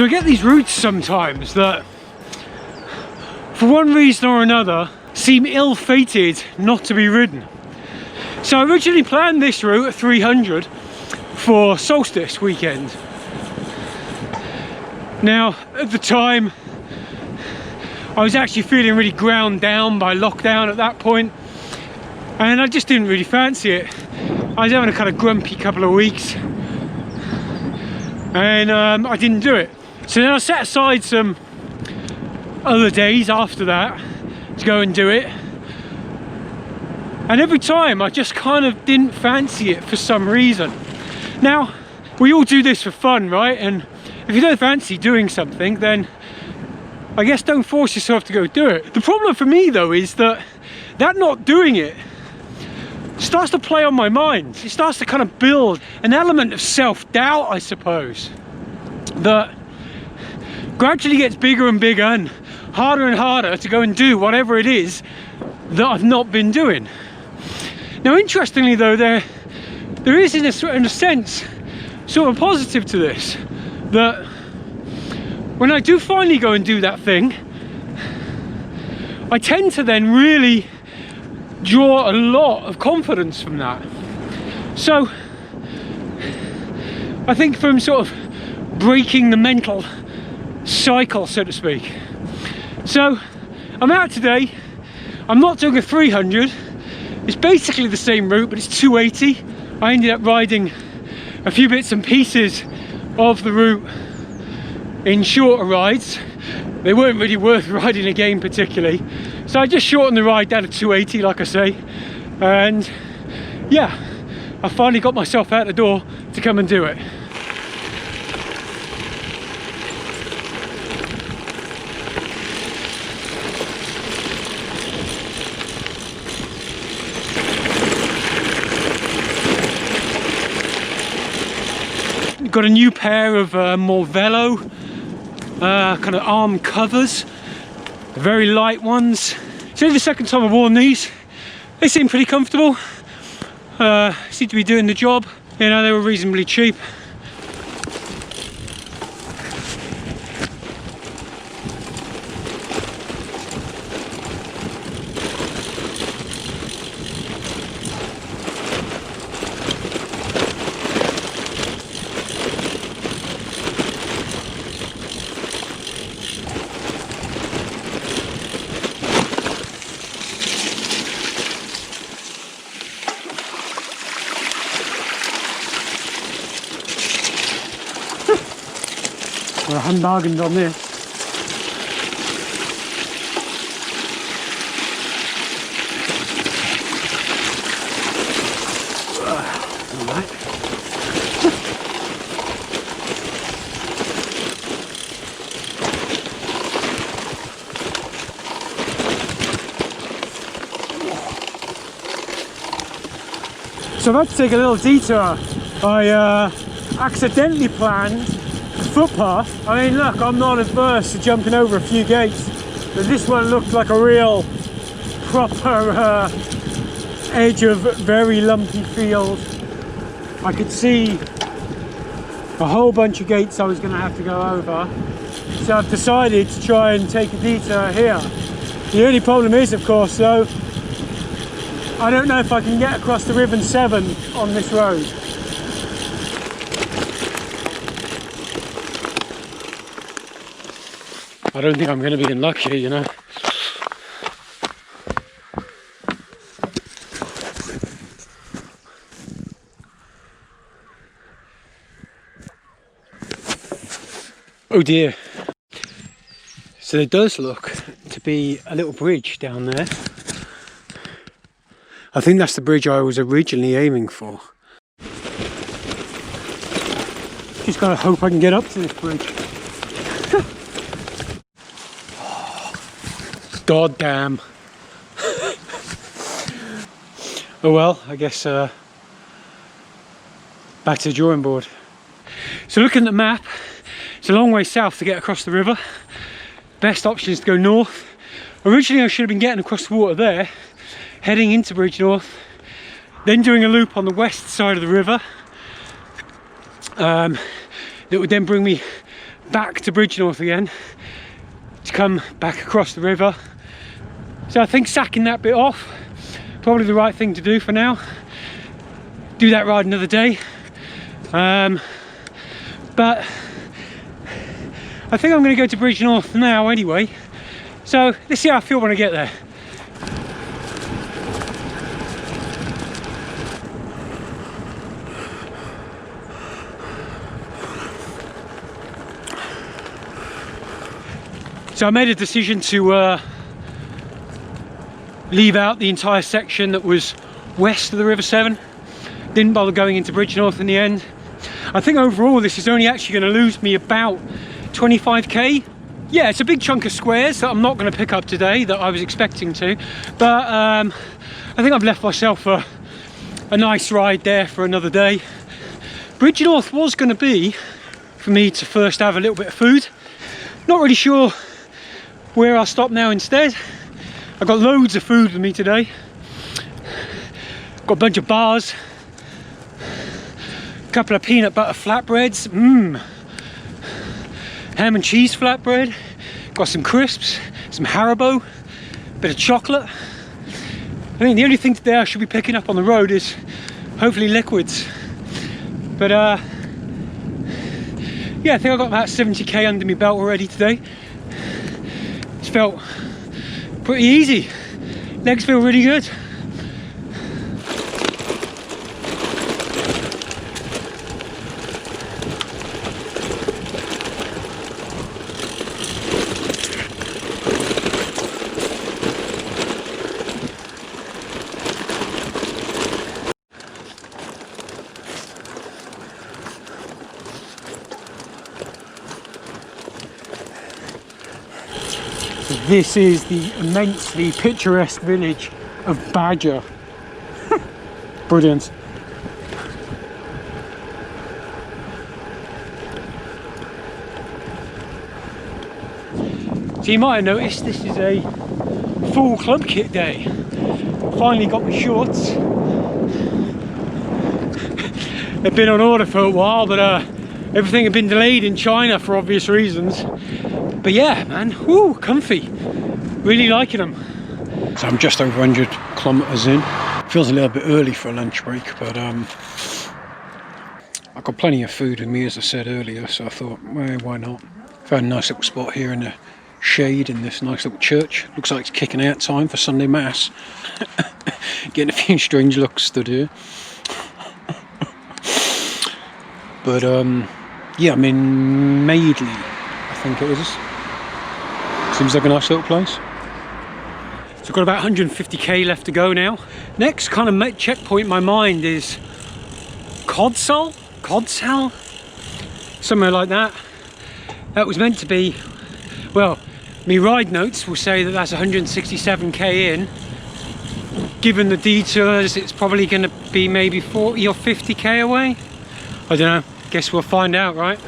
So I get these routes sometimes that, for one reason or another, seem ill-fated not to be ridden. So I originally planned this route at 300 for solstice weekend. Now, at the time, I was actually feeling really ground down by lockdown at that point, and I just didn't really fancy it. I was having a kind of grumpy couple of weeks, and I didn't do it. So then I set aside some other days after that to go and do it, and every time I just kind of didn't fancy it for some reason. Now, we all do this for fun, right? And if you don't fancy doing something, then I guess don't force yourself to go do it. The problem for me though is that not doing it starts to play on my mind. It starts to kind of build an element of self-doubt, I suppose, that gradually gets bigger and bigger and harder to go and do whatever it is that I've not been doing. Now, interestingly though, there is in a sense sort of a positive to this, that when I do finally go and do that thing, I tend to then really draw a lot of confidence from that. So I think from sort of breaking the mental cycle, so to speak. So I'm out today. I'm not doing a 300. It's basically the same route, but it's 280. I ended up riding a few bits and pieces of the route in shorter rides. They weren't really worth riding again particularly, so I just shortened the ride down to 280, like I say. And yeah, I finally got myself out the door to come and do it. Got a new pair of more velo kind of arm covers, very light ones. It's only the second time I've worn these. They seem pretty comfortable, seem to be doing the job. You know, they were reasonably cheap. Well, I hadn't bargained on this. Alright. So I've had to take a little detour. I accidentally planned footpath. I mean, look, I'm not adverse to jumping over a few gates, but this one looked like a real proper edge of very lumpy field. I could see a whole bunch of gates I was going to have to go over, so I've decided to try and take a detour here. The only problem is, of course, though, I don't know if I can get across the Ribbon 7 on this road. I don't think I'm going to be in luck here, you know. Oh dear. So there does look to be a little bridge down there. I think that's the bridge I was originally aiming for. Just gotta hope I can get up to this bridge. God damn. Oh well, I guess back to the drawing board. So looking at the map, it's a long way south to get across the river. Best option is to go north. Originally I should have been getting across the water there, heading into Bridge North, then doing a loop on the west side of the river that would then bring me back to Bridgnorth again to come back across the river. So I think sacking that bit off, probably the right thing to do for now. Do that ride another day. But I think I'm going to go to Bridgnorth now anyway. So let's see how I feel when I get there. So I made a decision to leave out the entire section that was west of the River Severn. Didn't bother going into Bridgnorth in the end. I think overall this is only actually going to lose me about 25k. Yeah, it's a big chunk of squares that I'm not going to pick up today that I was expecting to, but I think I've left myself a nice ride there for another day. Bridgnorth was going to be for me to first have a little bit of food. Not really sure where I'll stop now instead. I've got loads of food with me today. Got a bunch of bars, a couple of peanut butter flatbreads, ham and cheese flatbread, got some crisps, some Haribo, bit of chocolate. I think the only thing today I should be picking up on the road is hopefully liquids. But yeah, I think I got about 70k under my belt already today. It's felt pretty easy. Legs feel really good. This is the immensely picturesque village of Badger. Brilliant. So you might have noticed this is a full club kit day. Finally got my shorts. They've been on order for a while, but everything had been delayed in China for obvious reasons. But yeah, man, whoo, comfy. Really liking them. So I'm just over 100 kilometers in. Feels a little bit early for a lunch break, but I've got plenty of food with me, as I said earlier, so I thought, well, why not? Found a nice little spot here in the shade in this nice little church. Looks like it's kicking out time for Sunday Mass. Getting a few strange looks stood here. But yeah, I'm in Madeley, I think it is. Seems like a nice little place. So I've got about 150k left to go now. Next kind of checkpoint in my mind is Codsall? Somewhere like that. That was meant to be, well, me ride notes will say that that's 167k in. Given the detours, it's probably going to be maybe 40 or 50k away. I don't know, guess we'll find out, right?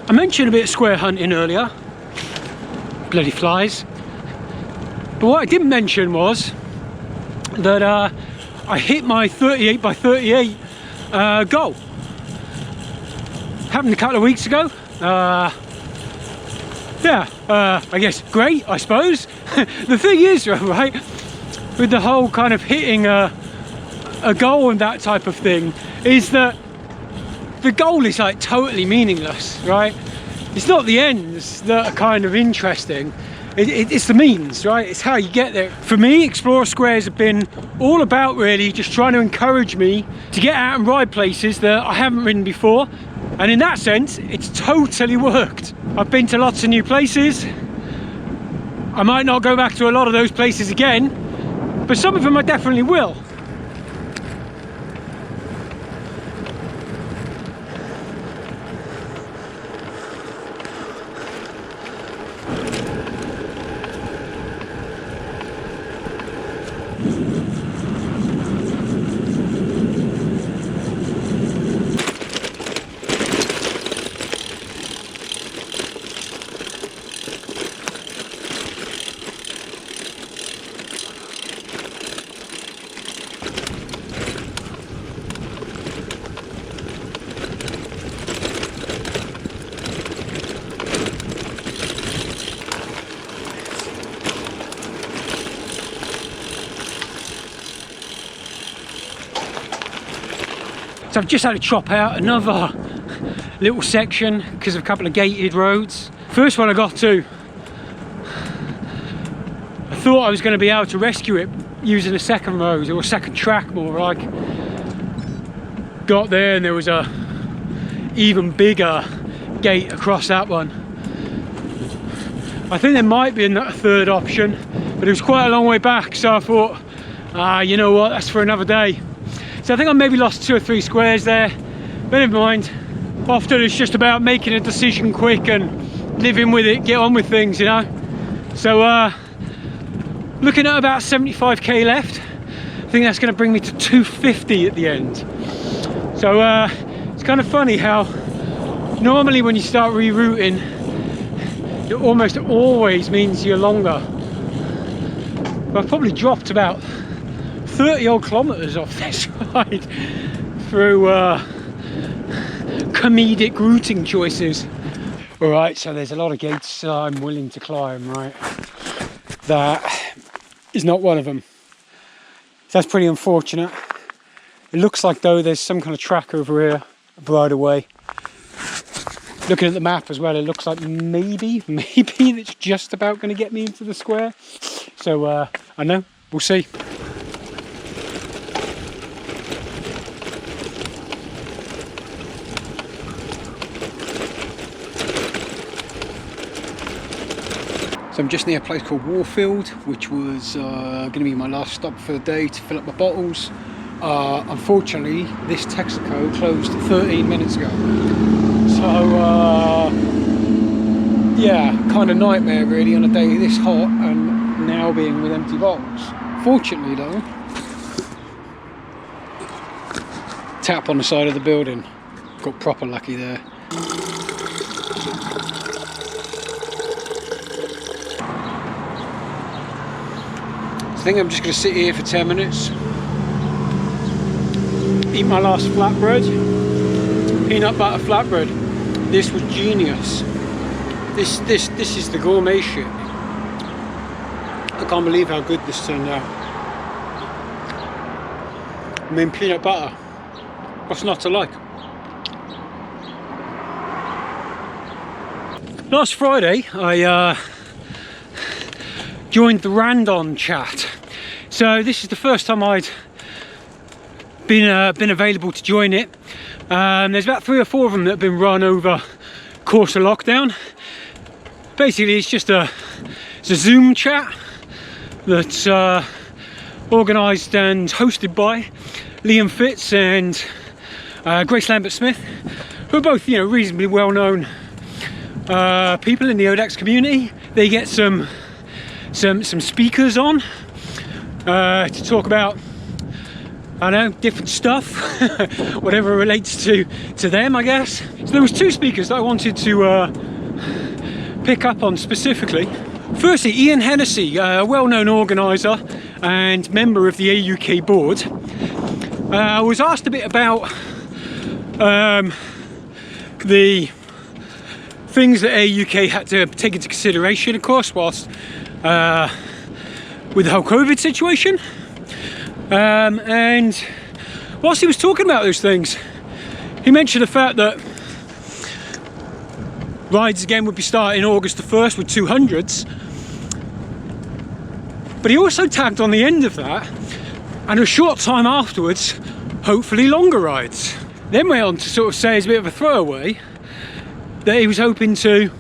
I mentioned a bit of square hunting earlier. Bloody flies. But what I didn't mention was that I hit my 38 by 38 goal. Happened a couple of weeks ago. Yeah, I guess great, I suppose. The thing is, right, with the whole kind of hitting a goal and that type of thing, is that the goal is like totally meaningless, right? It's not the ends that are kind of interesting. It's the means, right? It's how you get there. For me, Explorer Squares have been all about really just trying to encourage me to get out and ride places that I haven't ridden before. And in that sense, it's totally worked. I've been to lots of new places. I might not go back to a lot of those places again, but some of them I definitely will. So I've just had to chop out another little section because of a couple of gated roads. First one I got to, I thought I was going to be able to rescue it using a second road, or a second track more like. Got there and there was a even bigger gate across that one. I think there might be a third option, but it was quite a long way back, so I thought, you know what, that's for another day. So I think I maybe lost 2 or 3 squares there, but never mind. Often it's just about making a decision quick and living with it, get on with things, you know. So looking at about 75k left. I think that's going to bring me to 250 at the end. So it's kind of funny how normally when you start rerouting, it almost always means you're longer. But I've probably dropped about 30 odd kilometers off this ride through comedic routing choices. All right, so there's a lot of gates I'm willing to climb, right? That is not one of them. So that's pretty unfortunate. It looks like though there's some kind of track over here, right away. Looking at the map as well, it looks like maybe it's just about going to get me into the square. So I know, we'll see. So I'm just near a place called Warfield, which was going to be my last stop for the day to fill up my bottles. Unfortunately, this Texaco closed 13 minutes ago. So yeah, kind of nightmare really on a day this hot and now being with empty bottles. Fortunately though, tap on the side of the building. Got proper lucky there. I think I'm just going to sit here for 10 minutes, eat my last flatbread, peanut butter flatbread. This was genius. This is the gourmet shit. I can't believe how good this turned out. I mean, peanut butter, what's not to like? Last Friday I joined the Randonneur chat. So this is the first time I'd been available to join it. There's about 3 or 4 of them that have been run over course of lockdown. Basically it's just a Zoom chat that's organised and hosted by Liam Fitz and Grace Lambert-Smith, who are both, you know, reasonably well-known people in the ODAX community. They get some speakers on to talk about, I don't know, different stuff, whatever relates to them, I guess. So there was 2 speakers that I wanted to pick up on specifically. Firstly, Ian Hennessy, a well-known organiser and member of the AUK board, was asked a bit about the things that AUK had to take into consideration, of course, whilst with the whole COVID situation. And whilst he was talking about those things, he mentioned the fact that rides again would be starting August the 1st with 200s. But he also tagged on the end of that, and a short time afterwards, hopefully longer rides. Then went on to sort of say, as a bit of a throwaway, that he was hoping to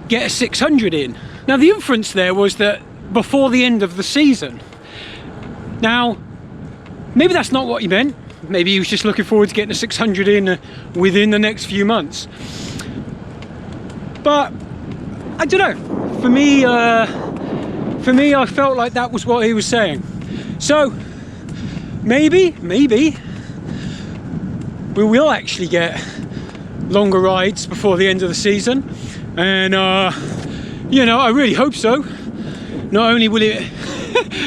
get a 600 in. Now the inference there was that before the end of the season. Now, maybe that's not what he meant. Maybe he was just looking forward to getting a 600 in within the next few months. But I don't know. For me, I felt like that was what he was saying. So maybe we will actually get longer rides before the end of the season, and you know, I really hope so. Not only will it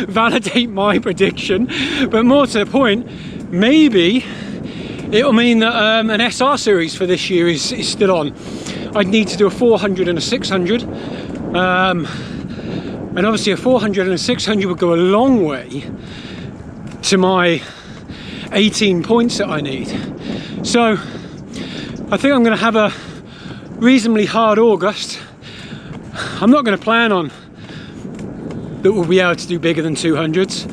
validate my prediction, but more to the point, maybe it'll mean that an SR series for this year is still on. I'd need to do a 400 and a 600, and obviously a 400 and a 600 would go a long way to my 18 points that I need. So I think I'm going to have a reasonably hard August. I'm not going to plan on that we'll be able to do bigger than 200s,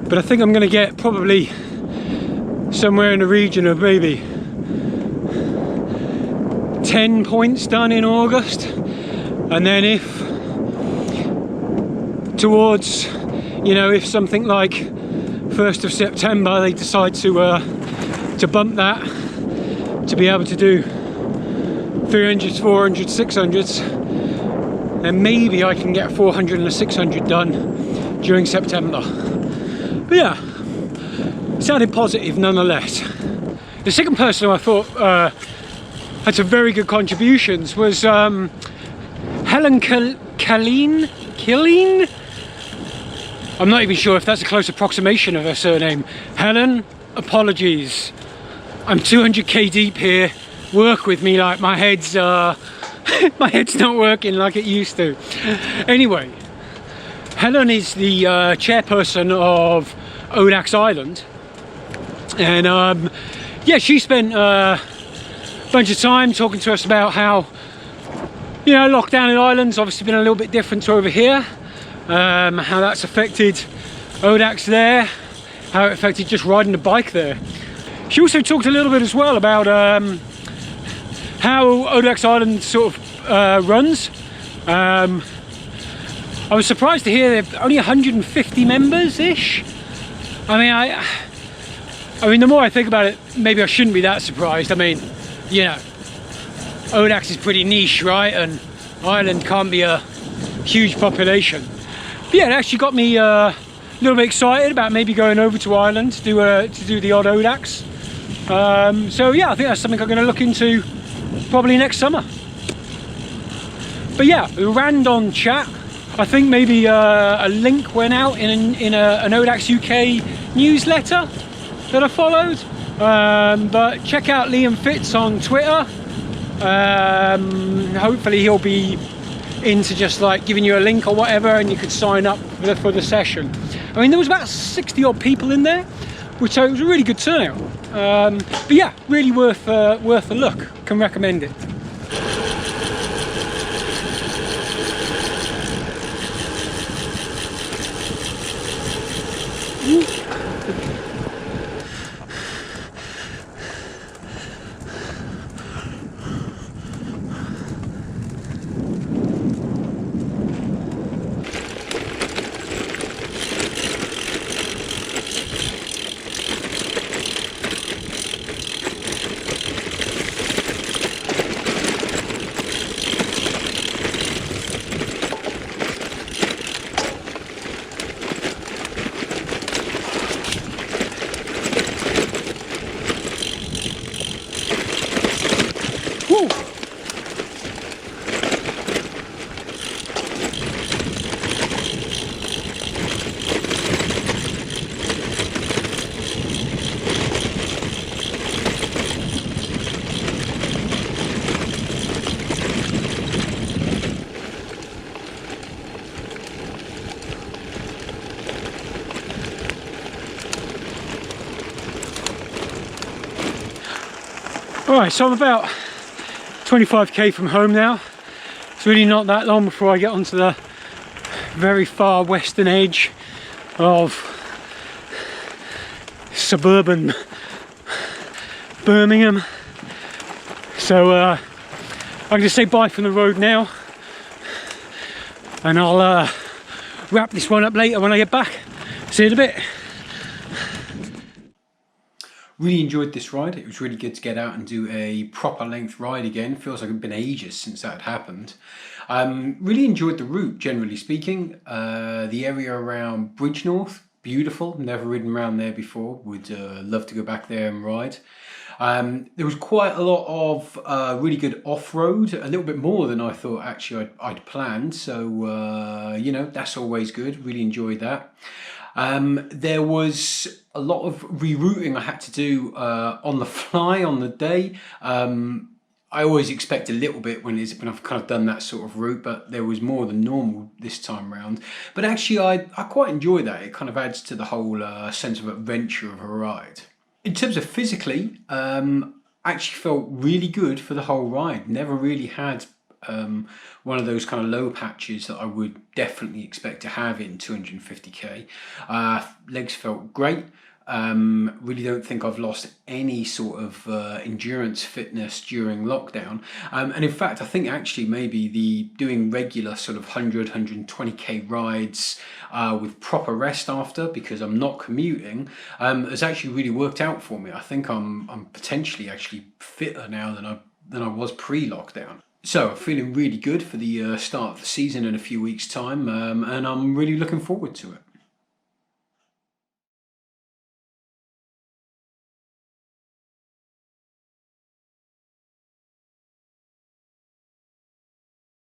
but I think I'm going to get probably somewhere in the region of maybe 10 points done in August. And then if towards, you know, if something like 1st of September they decide to bump that to be able to do 300s, 400s, 600s, then maybe I can get a 400 and a 600 done during September. But yeah, sounded positive nonetheless. The second person who I thought had some very good contributions was Helen Killeen. I'm not even sure if that's a close approximation of her surname. Helen, apologies. I'm 200k deep here. Work with me, like my head's my head's not working like it used to. Anyway, Helen is the chairperson of Odax Island, and yeah, she spent a bunch of time talking to us about how, you know, lockdown in Ireland's obviously been a little bit different to over here, how that's affected Odax there, how it affected just riding the bike there. She also talked a little bit as well about how Odax Island sort of runs. I was surprised to hear they've only 150 members-ish. I mean, the more I think about it, maybe I shouldn't be that surprised. I mean, you know, Odax is pretty niche, right? And Ireland can't be a huge population. But yeah, it actually got me a little bit excited about maybe going over to Ireland to do the odd Odax. So yeah, I think that's something I'm going to look into probably next summer. But yeah, the Randonneur chat, I think maybe a link went out in an Odax UK newsletter that I followed. But check out Liam Fitz on Twitter. Hopefully he'll be into just like giving you a link or whatever, and you could sign up for the session. I mean, there was about 60 odd people in there, which it was a really good turnout. But yeah, really worth a look. Can recommend it. Alright, so I'm about 25k from home now. It's really not that long before I get onto the very far western edge of suburban Birmingham. So I'm going to say bye from the road now, and I'll wrap this one up later when I get back. See you in a bit. Really enjoyed this ride. It was really good to get out and do a proper length ride again. Feels like it's been ages since that happened. Really enjoyed the route, generally speaking. The area around Bridgenorth, beautiful. Never ridden around there before. Would love to go back there and ride. There was quite a lot of really good off-road, a little bit more than I thought actually I'd planned. So, you know, that's always good. Really enjoyed that. There was a lot of rerouting I had to do on the fly on the day. I always expect a little bit when I've kind of done that sort of route, but there was more than normal this time round. But actually I quite enjoy that. It kind of adds to the whole sense of adventure of a ride. In terms of physically, actually felt really good for the whole ride. Never really had one of those kind of low patches that I would definitely expect to have in 250k. Legs felt great. Really don't think I've lost any sort of endurance fitness during lockdown. And in fact, I think actually maybe the doing regular sort of 120k rides with proper rest after, because I'm not commuting, has actually really worked out for me. I think I'm potentially actually fitter now than I was pre-lockdown. So I'm feeling really good for the start of the season in a few weeks' time, and I'm really looking forward to it.